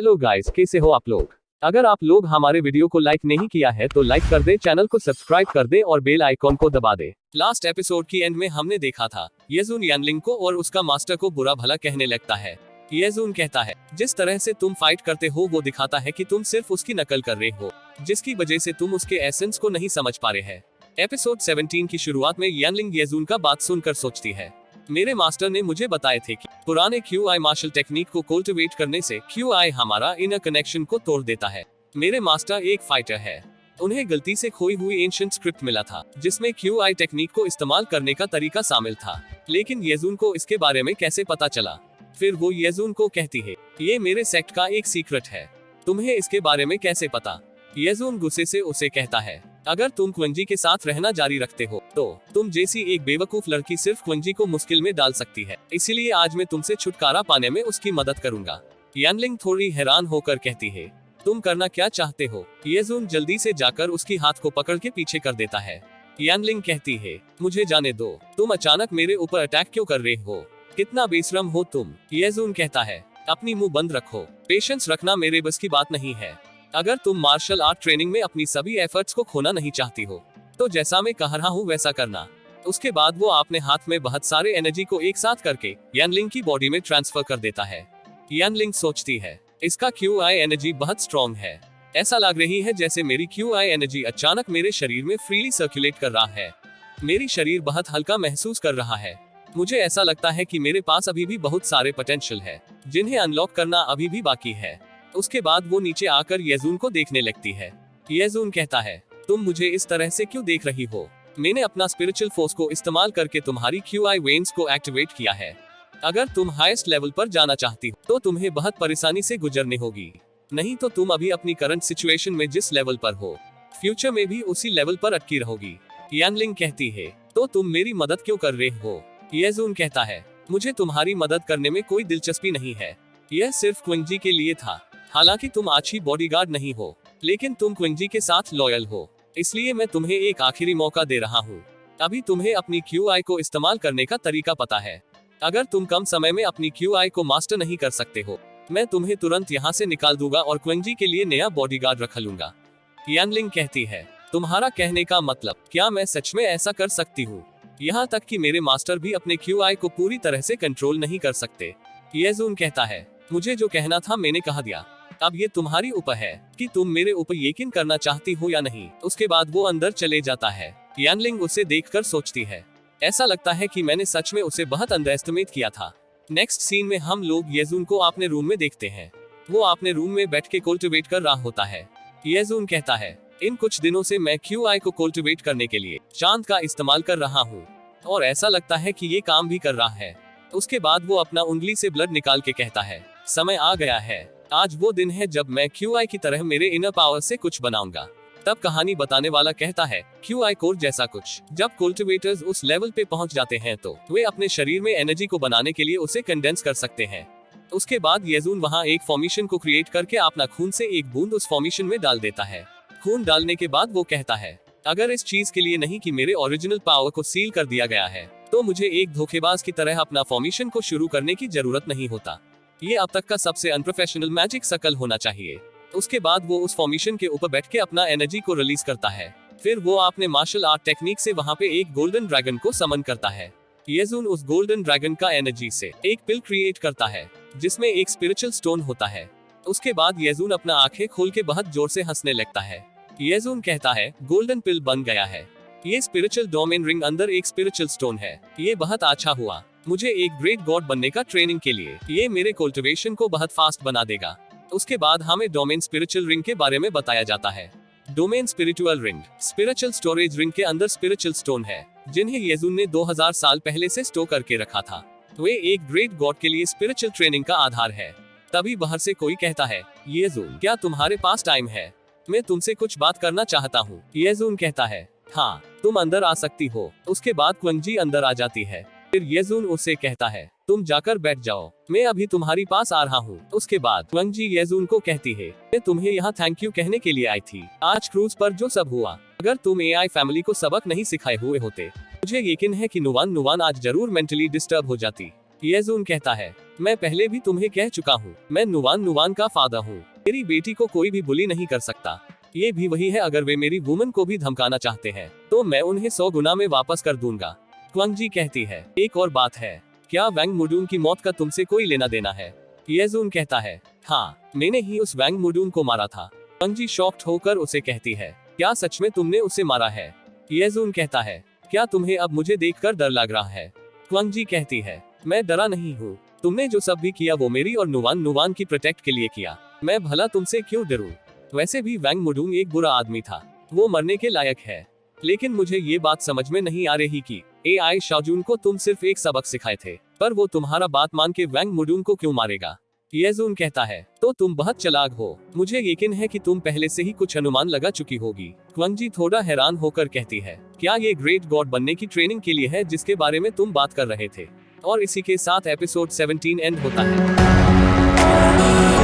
Hello guys, कैसे हो आप लोग। अगर आप लोग हमारे वीडियो को लाइक नहीं किया है तो लाइक कर दे, चैनल को सब्सक्राइब कर दे और बेल आइकॉन को दबा दे। लास्ट एपिसोड की एंड में हमने देखा था येजुन यानलिंग को और उसका मास्टर को बुरा भला कहने लगता है। येजुन कहता है जिस तरह से तुम फाइट करते हो वो दिखाता है कि तुम सिर्फ उसकी नकल कर रहे हो, जिसकी वजह से तुम उसके एसेंस को नहीं समझ पा रहे हैं। एपिसोड 17 की शुरुआत में यानलिंग येजुन का बात सुनकर सोचती है, मेरे मास्टर ने मुझे बताए थे कि पुराने QI मार्शल टेक्निक को कल्टीवेट करने से QI हमारा इनर कनेक्शन को तोड़ देता है। मेरे मास्टर एक फाइटर है, उन्हें गलती से खोई हुई एंशिएंट स्क्रिप्ट मिला था जिसमें QI टेक्निक को इस्तेमाल करने का तरीका शामिल था, लेकिन येजुन को इसके बारे में कैसे पता चला। फिर वो येजुन को कहती है ये मेरे सेक्ट का एक सीक्रेट है, तुम्हें इसके बारे में कैसे पता। येजुन गुस्से से उसे कहता है अगर तुम क्वेंजी के साथ रहना जारी रखते हो तो तुम जैसी एक बेवकूफ लड़की सिर्फ क्वेंजी को मुश्किल में डाल सकती है, इसीलिए आज मैं तुमसे छुटकारा पाने में उसकी मदद करूंगा। यानलिंग थोड़ी हैरान होकर कहती है तुम करना क्या चाहते हो। येजुन जल्दी से जाकर उसकी हाथ को पकड़ के पीछे कर देता है। यानलिंग कहती है मुझे जाने दो, तुम अचानक मेरे ऊपर अटैक क्यों कर रहे हो, कितना बेशरम हो तुम। येजुन कहता है अपनी मुंह बंद रखो, पेशेंस रखना मेरे बस की बात नहीं है। अगर तुम मार्शल आर्ट ट्रेनिंग में अपनी सभी एफर्ट्स को खोना नहीं चाहती हो तो जैसा मैं कह रहा हूँ वैसा करना। उसके बाद वो अपने हाथ में बहुत सारे एनर्जी को एक साथ करके यानलिंग की बॉडी में ट्रांसफर कर देता है। यानलिंग सोचती है इसका QI एनर्जी बहुत स्ट्रॉन्ग है, ऐसा लग रही है जैसे मेरी QI एनर्जी अचानक मेरे शरीर में फ्रीली सर्कुलेट कर रहा है। मेरी शरीर बहुत हल्का महसूस कर रहा है, मुझे ऐसा लगता है कि मेरे पास अभी भी बहुत सारे पोटेंशियल है जिन्हें अनलॉक करना अभी भी बाकी है। उसके बाद वो नीचे आकर येजुन को देखने लगती है। येजुन कहता है तुम मुझे इस तरह से क्यों देख रही हो, मैंने अपना स्पिरिचुअल फोर्स को इस्तेमाल करके तुम्हारी QI वेन्स को एक्टिवेट किया है। अगर तुम हाईएस्ट लेवल पर जाना चाहती हो तो तुम्हें बहुत परेशानी से गुजरनी होगी, नहीं तो तुम अभी अपनी करंट सिचुएशन में जिस लेवल पर हो फ्यूचर में भी उसी लेवल पर अटकी रहोगी। यानलिंग कहती है तो तुम मेरी मदद क्यों कर रहे हो। येजुन कहता है मुझे तुम्हारी मदद करने में कोई दिलचस्पी नहीं है, यह सिर्फ क्वेंजी के लिए था। हालांकि तुम अच्छी बॉडीगार्ड नहीं हो लेकिन तुम क्वेंजी के साथ लॉयल हो, इसलिए मैं तुम्हें एक आखिरी मौका दे रहा हूँ। अभी तुम्हें अपनी QI को इस्तेमाल करने का तरीका पता है, अगर तुम कम समय में अपनी QI को मास्टर नहीं कर सकते हो मैं तुम्हें तुरंत यहाँ से निकाल दूंगा और क्वेंजी के लिए नया बॉडीगार्ड रख लूंगा। यानलिंग कहती है तुम्हारा कहने का मतलब क्या मैं सच में ऐसा कर सकती हूँ, यहाँ तक कि मेरे मास्टर भी अपने QI को पूरी तरह से कंट्रोल नहीं कर सकते। येजुन कहता है मुझे जो कहना था मैंने कह दिया, अब ये तुम्हारी ऊपर है कि तुम मेरे ऊपर यकीन करना चाहती हो या नहीं। उसके बाद वो अंदर चले जाता है। यानलिंग उसे देखकर सोचती है ऐसा लगता है कि मैंने सच में उसे बहुत अंडर एस्टिमेट किया था। नेक्स्ट सीन में हम लोग येजुन को अपने रूम में देखते हैं, वो अपने रूम में बैठ के कल्टीवेट कर रहा होता है। येजुन कहता है इन कुछ दिनों से मैं QI को कल्टीवेट करने के लिए चांद का इस्तेमाल कर रहा हूँ और ऐसा लगता है कि ये काम भी कर रहा है। उसके बाद वो अपना उंगली से ब्लड निकाल के कहता है समय आ गया है, आज वो दिन है जब मैं QI की तरह मेरे इनर पावर से कुछ बनाऊंगा। तब कहानी बताने वाला कहता है QI कोर जैसा कुछ, जब कल्टीवेटर्स उस लेवल पे पहुंच जाते हैं तो वे अपने शरीर में एनर्जी को बनाने के लिए उसे कंडेंस कर सकते हैं। उसके बाद येजुन वहां एक फॉर्मेशन को क्रिएट करके अपना खून से एक बूंद उस फॉर्मेशन में डाल देता है। खून डालने के बाद वो कहता है अगर इस चीज के लिए नहीं कि मेरे ओरिजिनल पावर को सील कर दिया गया है तो मुझे एक धोखेबाज की तरह अपना फॉर्मेशन को शुरू करने की जरूरत नहीं होता। ये अब तक का सबसे अनप्रोफेशनल मैजिक सकल होना चाहिए। उसके बाद वो उस फॉर्मेशन के ऊपर बैठ के अपना एनर्जी को रिलीज करता है। फिर वो अपने मार्शल आर्ट टेक्निक से वहाँ पे एक गोल्डन ड्रैगन को समन करता है। येजुन उस गोल्डन ड्रैगन का एनर्जी से एक पिल क्रिएट करता है जिसमें एक स्पिरिचुअल स्टोन होता है। उसके बाद येजुन अपना आंखें खोल के बहुत जोर से हंसने लगता है। येजुन कहता है गोल्डन पिल बन गया है, ये स्पिरिचुअल डोमेन रिंग अंदर एक स्पिरिचुअल स्टोन है, ये बहुत अच्छा हुआ मुझे एक ग्रेट गॉड बनने का ट्रेनिंग के लिए, ये मेरे कल्टीवेशन को बहुत फास्ट बना देगा। उसके बाद हमें डोमेन स्पिरिचुअल रिंग के बारे में बताया जाता है। Domain spiritual ring spiritual storage ring के अंदर स्पिरिचुअल स्टोन है जिन्हें येजुन ने 2000 साल पहले से स्टोर करके रखा था। वे एक ग्रेट गॉड के लिए स्पिरिचुअल ट्रेनिंग का आधार है। तभी बाहर से कोई कहता है येजुन क्या तुम्हारे पास टाइम है, मैं तुमसे कुछ बात करना चाहता हूँ। येजुन कहता है हाँ तुम अंदर आ सकती हो। उसके बाद क्वेंजी अंदर आ जाती है। फिर येजुन उसे कहता है तुम जाकर बैठ जाओ, मैं अभी तुम्हारी पास आ रहा हूँ। उसके बाद क्वेंजी येजुन को कहती है मैं तुम्हें यहाँ थैंक यू कहने के लिए आई थी, आज क्रूज पर जो सब हुआ, अगर तुम AI फैमिली को सबक नहीं सिखाए हुए होते मुझे यकीन है कि नुवान आज जरूर मेंटली डिस्टर्ब हो जाती। येजून कहता है, मैं पहले भी तुम्हें कह चुका हूँ, मैं नुवान नुवान का फादर हूँ। मेरी बेटी को कोई भी बुली नहीं कर सकता। ये भी वही है, अगर वे मेरी वुमन को भी धमकाना चाहते हैं तो मैं उन्हें 100 गुना में वापस कर दूंगा। क्वांगजी कहती है, एक और बात है, क्या वैंग मुडून की मौत का तुमसे कोई लेना देना है? येजून कहता है, हाँ, मैंने ही उस वैंग मुडून को मारा था। क्वांगजी शॉक्ड होकर उसे कहती है, क्या सच में तुमने उसे मारा है? येजून कहता है, क्या तुम्हें अब मुझे देखकर डर लग रहा है? क्वांगजी कहती है, मैं डरा नहीं हूँ, तुमने जो सब भी किया वो मेरी और नुवान नुवान की प्रोटेक्ट के लिए किया, मैं भला तुमसे क्यों डरूं? वैसे भी वैंग मुडूंग एक बुरा आदमी था, वो मरने के लायक है, लेकिन मुझे ये बात समझ में नहीं आ रही कि एआई शाओजून को तुम सिर्फ एक सबक सिखाए थे, पर वो तुम्हारा बात मान के वैंग मुडूंग को क्यों मारेगा? येजून कहता है, तो तुम बहुत चालाक हो, मुझे यकीन है कि तुम पहले से ही कुछ अनुमान लगा चुकी होगी। क्वांगजी थोड़ा हैरान होकर कहती है, क्या ये ग्रेट गॉड बनने की ट्रेनिंग के लिए है जिसके बारे में तुम बात कर रहे थे? और इसी के साथ एपिसोड 17 एंड होता है।